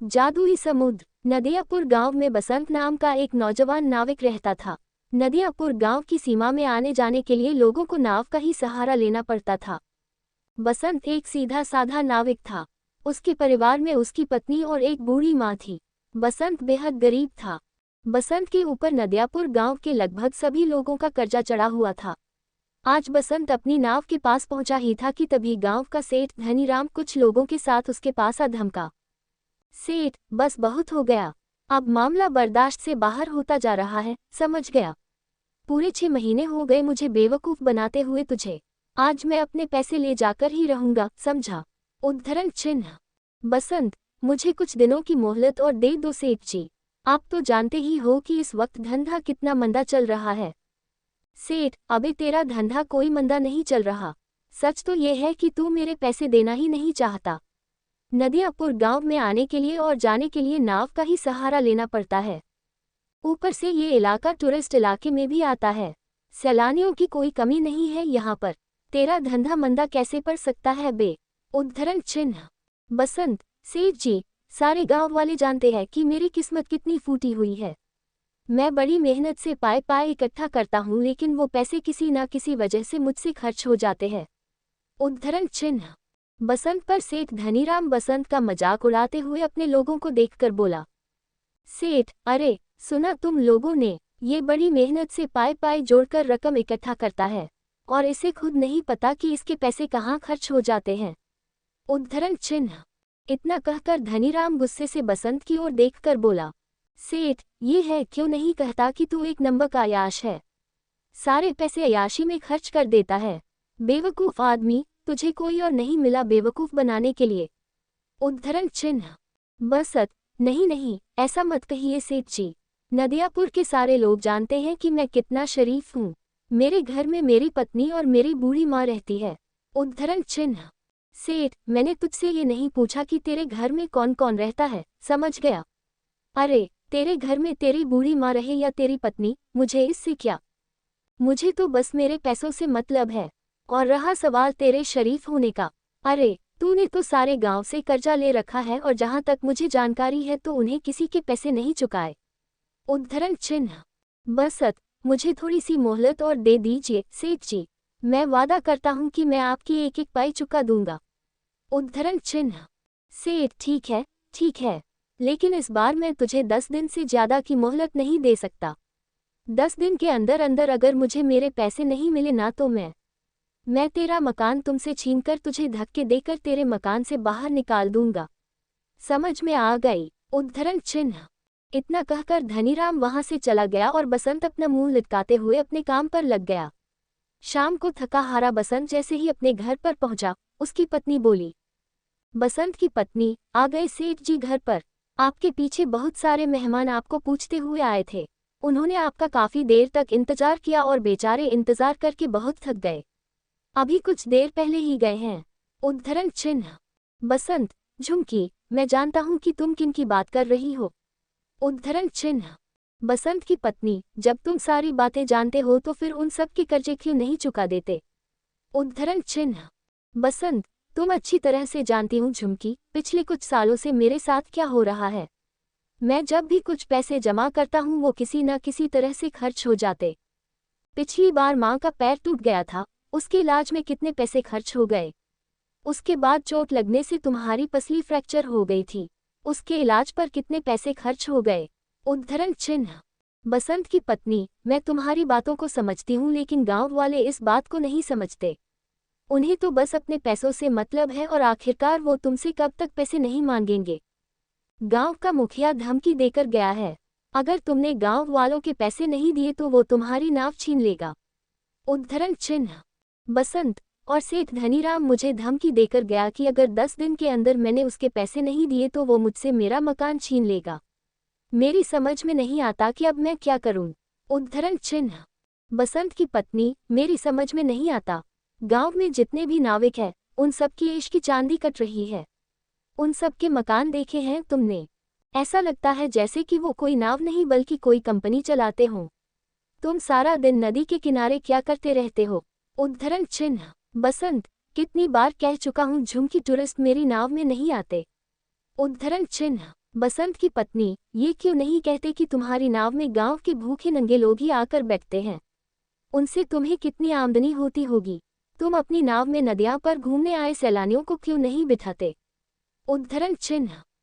जादुई समुद्र। नदियापुर गांव में बसंत नाम का एक नौजवान नाविक रहता था। नदियापुर गांव की सीमा में आने जाने के लिए लोगों को नाव का ही सहारा लेना पड़ता था। बसंत एक सीधा साधा नाविक था। उसके परिवार में उसकी पत्नी और एक बूढ़ी माँ थी। बसंत बेहद गरीब था। बसंत के ऊपर नदियापुर गांव के लगभग सभी लोगों का कर्जा चढ़ा हुआ था। आज बसंत अपनी नाव के पास पहुंचा ही था कि तभी गांव का सेठ धनीराम कुछ लोगों के साथ उसके पास आ धमका। सेठ, बस बहुत हो गया। अब मामला बर्दाश्त से बाहर होता जा रहा है, समझ गया। पूरे 6 महीने हो गए मुझे बेवकूफ़ बनाते हुए तुझे। आज मैं अपने पैसे ले जाकर ही रहूंगा, समझा। उद्धरण चिन्ह। बसंत, मुझे कुछ दिनों की मोहलत और दे दो सेठ जी। आप तो जानते ही हो कि इस वक्त धंधा कितना मंदा चल रहा है। सेठ, अबे तेरा धंधा कोई मंदा नहीं चल रहा। सच तो ये है कि तू मेरे पैसे देना ही नहीं चाहता। नदियापुर गांव में आने के लिए और जाने के लिए नाव का ही सहारा लेना पड़ता है। ऊपर से ये इलाका टूरिस्ट इलाके में भी आता है। सैलानियों की कोई कमी नहीं है यहाँ पर। तेरा धंधा मंदा कैसे पड़ सकता है बे। उद्धरण चिन्ह। बसंत, सेठ जी, सारे गांव वाले जानते हैं कि मेरी किस्मत कितनी फूटी हुई है। मैं बड़ी मेहनत से पाए पाए इकट्ठा करता हूँ, लेकिन वो पैसे किसी न किसी वजह से मुझसे खर्च हो जाते हैं। उद्धरण चिन्ह। बसंत पर सेठ धनीराम बसंत का मजाक उड़ाते हुए अपने लोगों को देखकर बोला। सेठ, अरे सुना तुम लोगों ने, ये बड़ी मेहनत से पाए पाए जोड़कर रकम इकट्ठा करता है और इसे खुद नहीं पता कि इसके पैसे कहाँ खर्च हो जाते हैं। उद्धरण चिन्ह। इतना कहकर धनीराम गुस्से से बसंत की ओर देखकर बोला। सेठ, ये है क्यों नहीं कहता कि तू एक नंबर का अयाश है। सारे पैसे अयाशी में खर्च कर देता है। बेवकूफ़ आदमी, तुझे कोई और नहीं मिला बेवकूफ़ बनाने के लिए। उद्धरण चिन्ह। बसंत, नहीं नहीं, ऐसा मत कहिए सेठ जी। नदियापुर के सारे लोग जानते हैं कि मैं कितना शरीफ हूँ। मेरे घर में मेरी पत्नी और मेरी बूढ़ी माँ रहती है। उद्धरण चिन्ह। सेठ, मैंने तुझसे ये नहीं पूछा कि तेरे घर में कौन कौन रहता है, समझ गया। अरे, तेरे घर में तेरी बूढ़ी माँ रहे या तेरी पत्नी, मुझे इससे क्या। मुझे तो बस मेरे पैसों से मतलब है। और रहा सवाल तेरे शरीफ होने का, अरे तूने तो सारे गांव से कर्जा ले रखा है और जहां तक मुझे जानकारी है तो उन्हें किसी के पैसे नहीं चुकाए। उद्धरण चिन्ह। बसंत, मुझे थोड़ी सी मोहलत और दे दीजिए सेठ जी। मैं वादा करता हूं कि मैं आपकी एक एक पाई चुका दूंगा। उद्धरण चिन्ह। सेठ, ठीक है, लेकिन इस बार मैं तुझे 10 दिन से ज्यादा की मोहलत नहीं दे सकता। 10 दिन के अंदर अंदर अगर मुझे मेरे पैसे नहीं मिले ना तो मैं तेरा मकान तुमसे छीनकर तुझे धक्के देकर तेरे मकान से बाहर निकाल दूंगा। समझ में आ गई। उद्धरण चिन्ह। इतना कहकर धनीराम वहां से चला गया और बसंत अपना मुंह लटकाते हुए अपने काम पर लग गया। शाम को थका हारा बसंत जैसे ही अपने घर पर पहुंचा, उसकी पत्नी बोली। बसंत की पत्नी, आ गए सेठ जी घर पर। आपके पीछे बहुत सारे मेहमान आपको पूछते हुए आए थे। उन्होंने आपका काफी देर तक इंतजार किया और बेचारे इंतजार करके बहुत थक गए। अभी कुछ देर पहले ही गए हैं। उद्धरण चिन्ह। बसंत, झुमकी, मैं जानता हूं कि तुम किन की बात कर रही हो। उद्धरण चिन्ह। बसंत की पत्नी, जब तुम सारी बातें जानते हो तो फिर उन सब के कर्जे क्यों नहीं चुका देते। उद्धरण चिन्ह। बसंत, तुम अच्छी तरह से जानती हूँ झुमकी, पिछले कुछ सालों से मेरे साथ क्या हो रहा है। मैं जब भी कुछ पैसे जमा करता हूँ वो किसी न किसी तरह से खर्च हो जाते। पिछली बार माँ का पैर टूट गया था, उसके इलाज में कितने पैसे खर्च हो गए। उसके बाद चोट लगने से तुम्हारी पसली फ्रैक्चर हो गई थी, उसके इलाज पर कितने पैसे खर्च हो गए। उद्धरण चिन्ह। बसंत की पत्नी, मैं तुम्हारी बातों को समझती हूँ लेकिन गांव वाले इस बात को नहीं समझते। उन्हें तो बस अपने पैसों से मतलब है और आखिरकार वो तुमसे कब तक पैसे नहीं मांगेंगे। गांव का मुखिया धमकी देकर गया है, अगर तुमने गांव वालों के पैसे नहीं दिए तो वो तुम्हारी नाव छीन लेगा। उद्धरण चिन्ह। बसंत, और सेठ धनीराम मुझे धमकी देकर गया कि अगर 10 दिन के अंदर मैंने उसके पैसे नहीं दिए तो वो मुझसे मेरा मकान छीन लेगा। मेरी समझ में नहीं आता कि अब मैं क्या करूं। उद्धरण चिन्ह। बसंत की पत्नी, मेरी समझ में नहीं आता। गांव में जितने भी नाविक हैं, उन सब की इश्क की चांदी कट रही है। उन सब के मकान देखे हैं तुमने? ऐसा लगता है जैसे कि वो कोई नाव नहीं बल्कि कोई कंपनी चलाते हों। तुम सारा दिन नदी के किनारे क्या करते रहते हो। उद्धरण चिन्ह। बसंत, कितनी बार कह चुका हूँ झुमकी टूरिस्ट मेरी नाव में नहीं आते। उद्धरण चिन्ह। बसंत की पत्नी, ये क्यों नहीं कहते कि तुम्हारी नाव में गांव के भूखे नंगे लोग ही आकर बैठते हैं? उनसे तुम्हें कितनी आमदनी होती होगी। तुम अपनी नाव में नदियां पर घूमने आए सैलानियों को क्यों नहीं बिठाते? उद्धरण चिन्ह।